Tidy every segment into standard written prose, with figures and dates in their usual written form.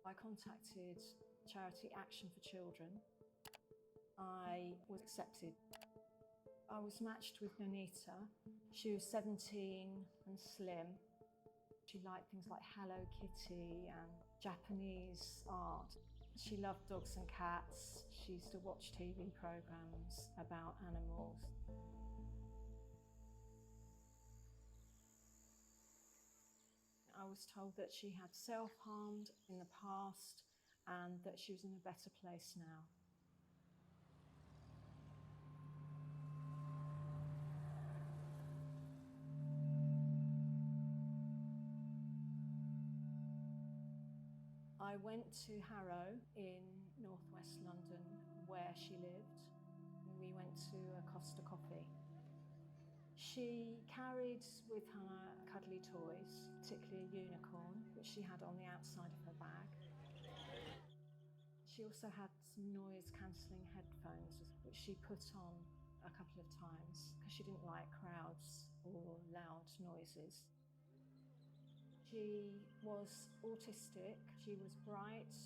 I contacted charity Action for Children. I was accepted. I was matched with Nonita. She was 17 and slim. She liked things like Hello Kitty and Japanese art. She loved dogs and cats. She used to watch TV programmes about animals. I was told that she had self-harmed in the past and that she was in a better place now. I went to Harrow in northwest London where she lived. We went to a Costa Coffee. She carried with her cuddly toys, particularly a unicorn, which she had on the outside of her bag. She also had some noise-cancelling headphones, which she put on a couple of times because she didn't like crowds or loud noises. She was autistic, she was bright,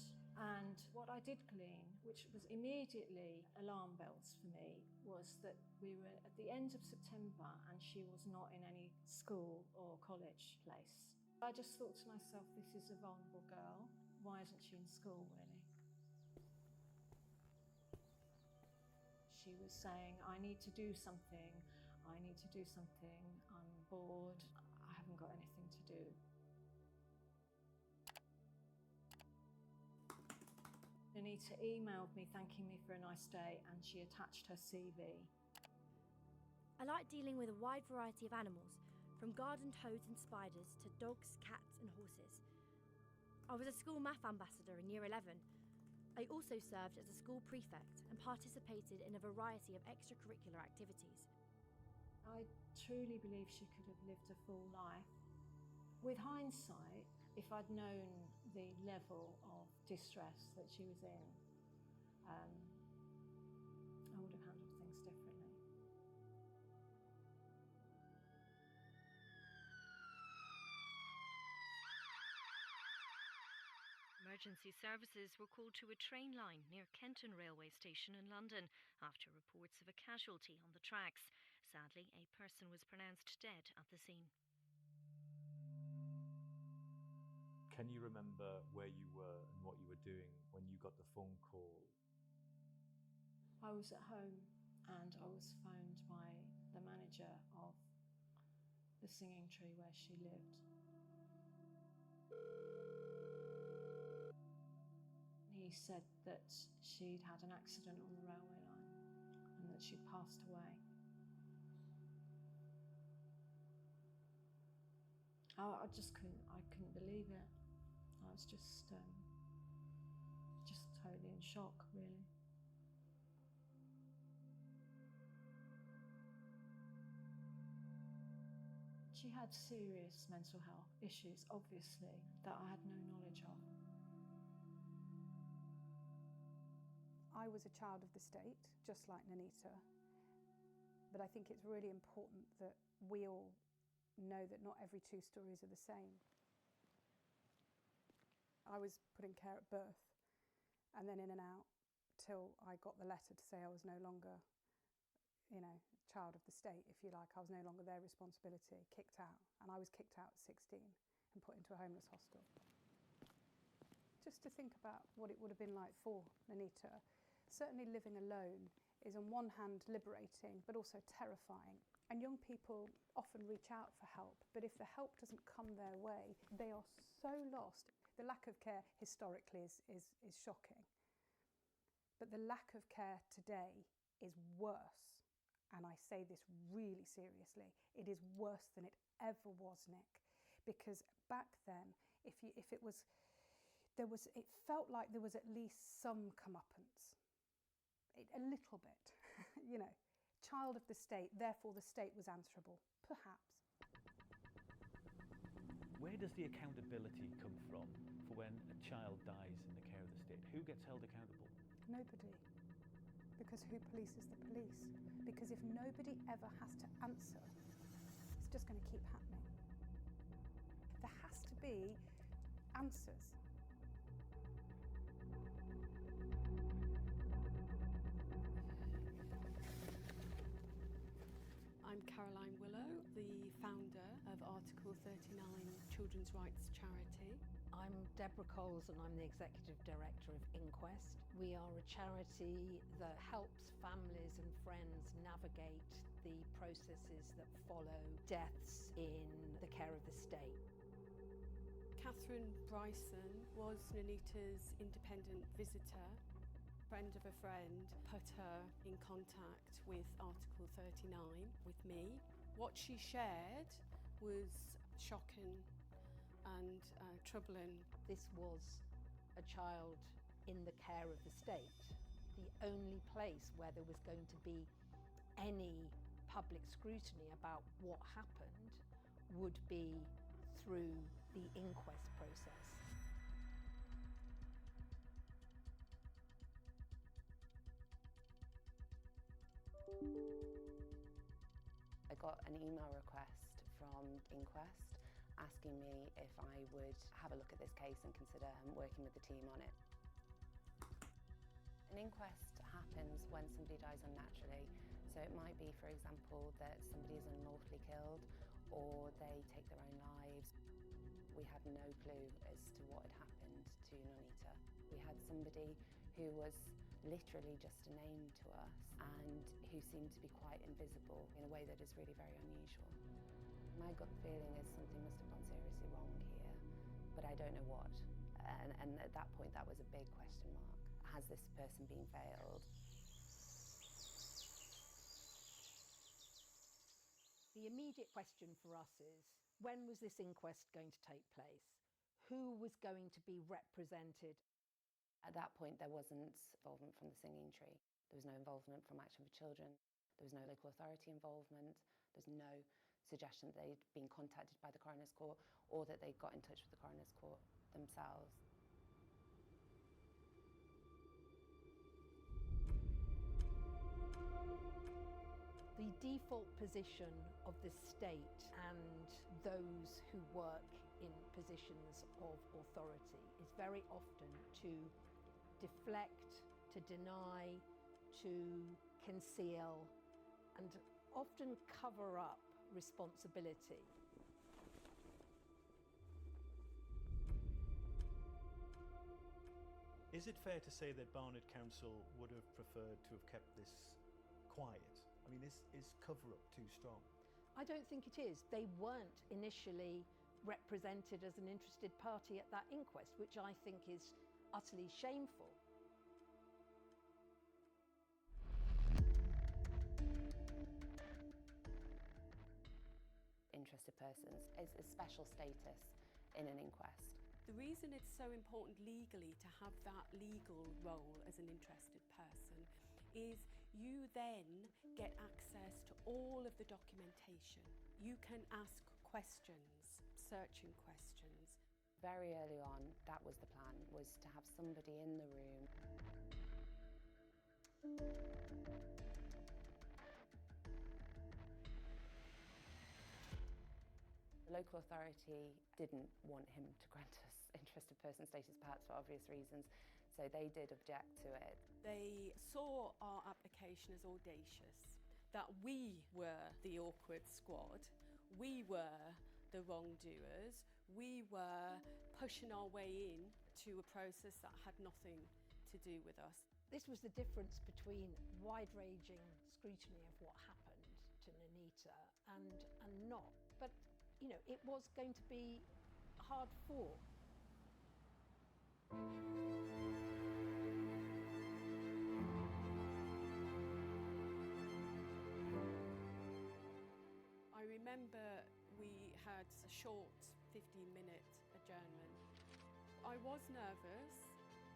and what I did glean, which was immediately alarm bells for me, was that we were at the end of September and she was not in any school or college place. I just thought to myself, this is a vulnerable girl, why isn't she in school really? She was saying, I need to do something, I'm bored, I haven't got anything to do. Nonita emailed me thanking me for a nice day and she attached her CV. I like dealing with a wide variety of animals, from garden toads and spiders to dogs, cats and horses. I was a school math ambassador in Year 11. I also served as a school prefect and participated in a variety of extracurricular activities. I truly believe she could have lived a full life. With hindsight, if I'd known the level of distress that she was in, I would have handled things differently. Emergency services were called to a train line near Kenton railway station in London after reports of a casualty on the tracks. Sadly, a person was pronounced dead at the scene. Can you remember where you were and what you were doing when you got the phone call? I was at home and I was phoned by the manager of the Singing Tree where she lived. He said that she'd had an accident on the railway line and that she'd passed away. I couldn't believe it. I was just totally in shock, really. She had serious mental health issues, obviously, that I had no knowledge of. I was a child of the state, just like Nonita, but I think it's really important that we all know that not every two stories are the same. I was put in care at birth and then in and out till I got the letter to say I was no longer, child of the state, if you like. I was no longer their responsibility, kicked out. And I was kicked out at 16 and put into a homeless hostel. Just to think about what it would have been like for Nonita. Certainly living alone is on one hand liberating, but also terrifying. And young people often reach out for help, but if the help doesn't come their way, they are so lost. The lack of care historically is shocking. But the lack of care today is worse. And I say this really seriously. It is worse than it ever was, Nick. Because back then, it felt like there was at least some comeuppance. A little bit, Child of the state, therefore the state was answerable, perhaps. Where does the accountability come from for when a child dies in the care of the state? Who gets held accountable? Nobody. Because who polices the police? Because if nobody ever has to answer, it's just going to keep happening. There has to be answers. I'm Caroline Willow, the founder of Article 39 Children's Rights Charity. I'm Deborah Coles and I'm the Executive Director of Inquest. We are a charity that helps families and friends navigate the processes that follow deaths in the care of the state. Catherine Bryson was Nonita's independent visitor. Friend of a friend put her in contact with Article 39 with me. What she shared was shocking and troubling. This was a child in the care of the state. The only place where there was going to be any public scrutiny about what happened would be through the inquest process. I got an email request from Inquest asking me if I would have a look at this case and consider working with the team on it. An inquest happens when somebody dies unnaturally. So it might be, for example, that somebody is unlawfully killed or they take their own lives. We had no clue as to what had happened to Nonita. We had somebody who was literally just a name to us and who seemed to be quite invisible in a way that is really very unusual. My gut feeling is something must have gone seriously wrong here, but I don't know what. And at that point, that was a big question mark. Has this person been veiled? The immediate question for us is, when was this inquest going to take place? Who was going to be represented? At that point, there wasn't involvement from the Singing Tree. There was no involvement from Action for Children. There was no local authority involvement. There's no suggestion that they'd been contacted by the Coroner's Court or that they'd got in touch with the Coroner's Court themselves. The default position of the state and those who work in positions of authority is very often to deflect, to deny, to conceal, and often cover up responsibility. Is it fair to say that Barnet Council would have preferred to have kept this quiet? I mean, is cover-up too strong? I don't think it is. They weren't initially represented as an interested party at that inquest, which I think is utterly shameful. Interested persons is a special status in an inquest. The reason it's so important legally to have that legal role as an interested person is you then get access to all of the documentation. You can ask questions, searching questions. Very early on, that was the plan, was to have somebody in the room. The local authority didn't want him to grant us interested person status, perhaps for obvious reasons, so they did object to it. They saw our application as audacious, that we were the awkward squad, we were the wrongdoers, we were pushing our way in to a process that had nothing to do with us. This was the difference between wide-ranging scrutiny of what happened to Nonita and not. But, you know, it was going to be hard fought. I remember we had a short 15-minute adjournment. I was nervous.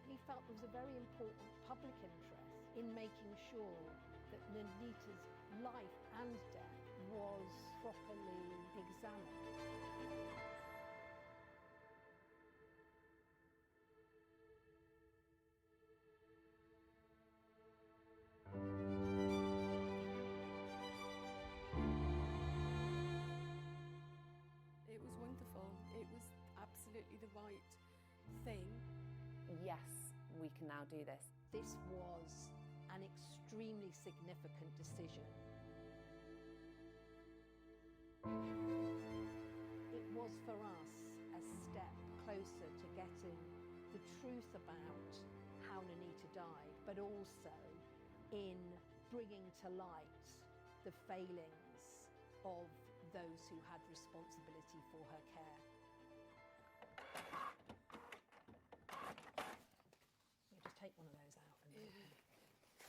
He felt there was a very important public interest in making sure that Nonita's life and death was properly examined. It was wonderful. It was absolutely the right thing. Yes, we can now do this. This was an extremely significant decision. It was for us a step closer to getting the truth about how Nonita died, but also in bringing to light the failings of those who had responsibility for her care. You just take one of those out and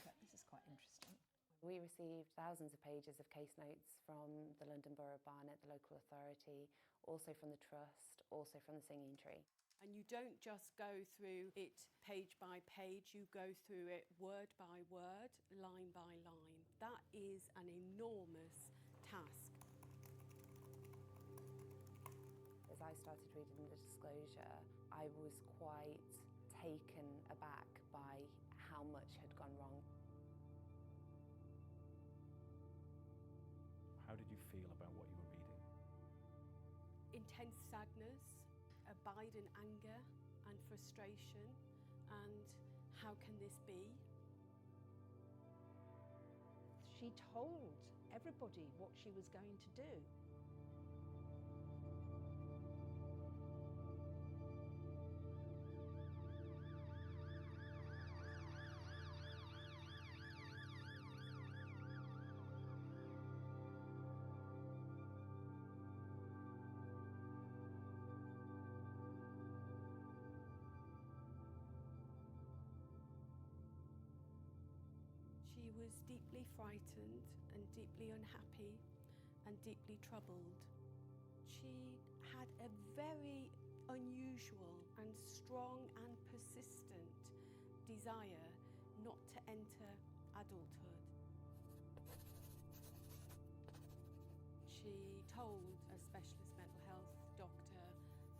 but this is quite interesting. We received thousands of pages of case notes from the London Borough of Barnet, the local authority, also from the Trust, also from the Singing Tree. And you don't just go through it page by page, you go through it word by word, line by line. That is an enormous task. As I started reading the disclosure, I was quite taken aback by how much had gone wrong. How did you feel about what you were reading? Intense sadness, abiding anger and frustration, and how can this be? She told everybody what she was going to do. She was deeply frightened and deeply unhappy and deeply troubled. She had a very unusual and strong and persistent desire not to enter adulthood. She told a specialist mental health doctor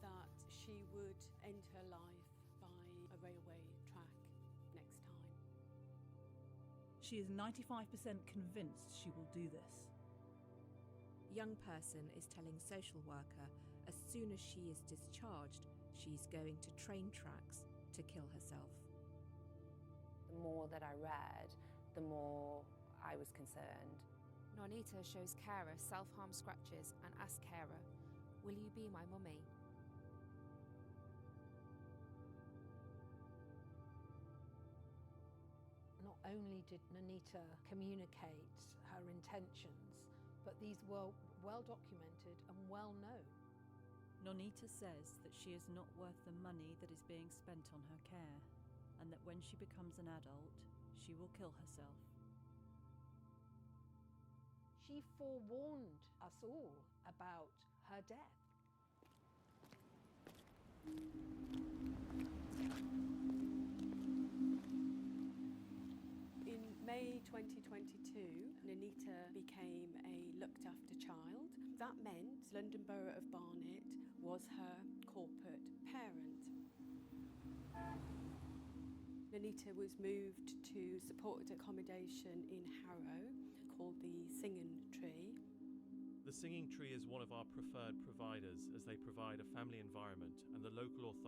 that she would end her life by a railway track next time. She is 95% convinced she will do this. Young person is telling social worker as soon as she is discharged, she's going to train tracks to kill herself. The more that I read, the more I was concerned. Nonita shows carer self-harm scratches and asks carer, "Will you be my mummy?" Not only did Nonita communicate her intentions, but these were well documented and well known. Nonita says that she is not worth the money that is being spent on her care, and that when she becomes an adult, she will kill herself. She forewarned us all about her death. In May 2022, Nonita became a looked after child. That meant London Borough of Barnet was her corporate parent. Nonita was moved to supported accommodation in Harrow called the Singing Tree. The Singing Tree is one of our preferred providers as they provide a family environment and the local authority